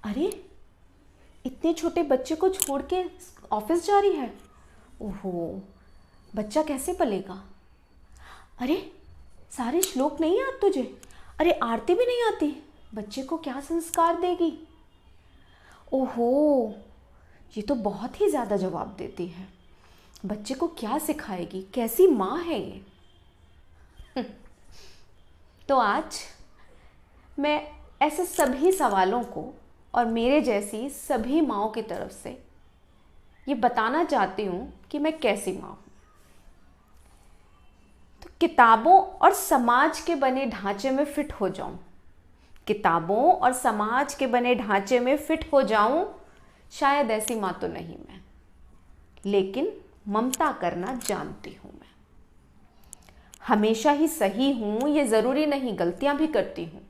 अरे, इतने छोटे बच्चे को छोड़ के ऑफिस जा रही है। ओहो, बच्चा कैसे पलेगा। अरे, सारे श्लोक नहीं याद तुझे? अरे, आरती भी नहीं आती, बच्चे को क्या संस्कार देगी। ओहो, ये तो बहुत ही ज़्यादा जवाब देती है। बच्चे को क्या सिखाएगी, कैसी माँ है ये। तो आज मैं ऐसे सभी सवालों को और मेरे जैसी सभी माँओं की तरफ से ये बताना चाहती हूँ कि मैं कैसी माँ हूँ। तो किताबों और समाज के बने ढांचे में फिट हो जाऊँ, किताबों और समाज के बने ढांचे में फिट हो जाऊँ, शायद ऐसी माँ तो नहीं मैं, लेकिन ममता करना जानती हूँ मैं। हमेशा ही सही हूँ ये ज़रूरी नहीं, गलतियाँ भी करती हूँ,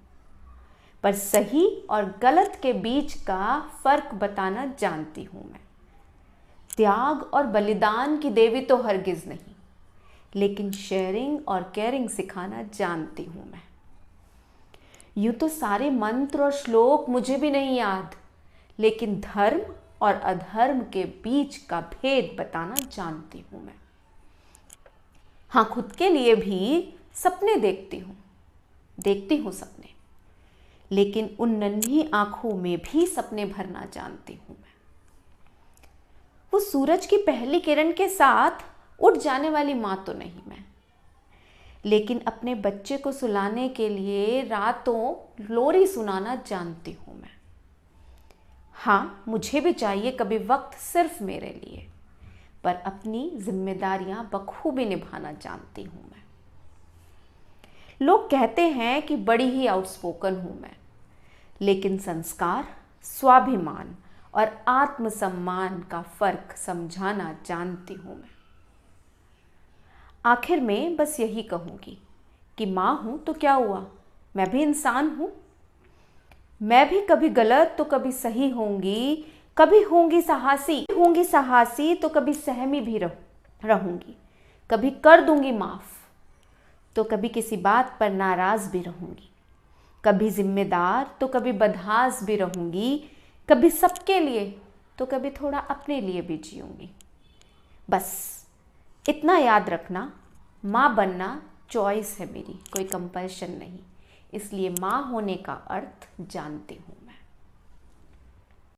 पर सही और गलत के बीच का फ़र्क बताना जानती हूँ मैं। त्याग और बलिदान की देवी तो हरगिज़ नहीं, लेकिन शेयरिंग और केयरिंग सिखाना जानती हूँ मैं। यूँ तो सारे मंत्र और श्लोक मुझे भी नहीं याद, लेकिन धर्म और अधर्म के बीच का भेद बताना जानती हूँ मैं। हाँ, खुद के लिए भी सपने देखती हूँ सपने, लेकिन उन नन्ही आंखों में भी सपने भरना जानती हूँ मैं। वो सूरज की पहली किरण के साथ उठ जाने वाली माँ तो नहीं मैं, लेकिन अपने बच्चे को सुलाने के लिए रातों लोरी सुनाना जानती हूँ मैं। हाँ, मुझे भी चाहिए कभी वक्त सिर्फ मेरे लिए, पर अपनी जिम्मेदारियां बखूबी निभाना जानती हूँ मैं। लोग कहते हैं कि बड़ी ही आउटस्पोकन हूँ मैं, लेकिन संस्कार, स्वाभिमान और आत्मसम्मान का फर्क समझाना जानती हूँ मैं। आखिर में बस यही कहूँगी कि माँ हूँ तो क्या हुआ, मैं भी इंसान हूँ। मैं भी कभी गलत तो कभी सही होंगी, कभी होंगी साहसी तो कभी सहमी भी रहूँगी, कभी कर दूँगी माफ़ तो कभी किसी बात पर नाराज़ भी रहूँगी, कभी जिम्मेदार तो कभी बदहास भी रहूँगी, कभी सबके लिए तो कभी थोड़ा अपने लिए भी जीऊँगी। बस इतना याद रखना, माँ बनना चॉइस है मेरी, कोई कंपल्शन नहीं, इसलिए माँ होने का अर्थ जानती हूँ।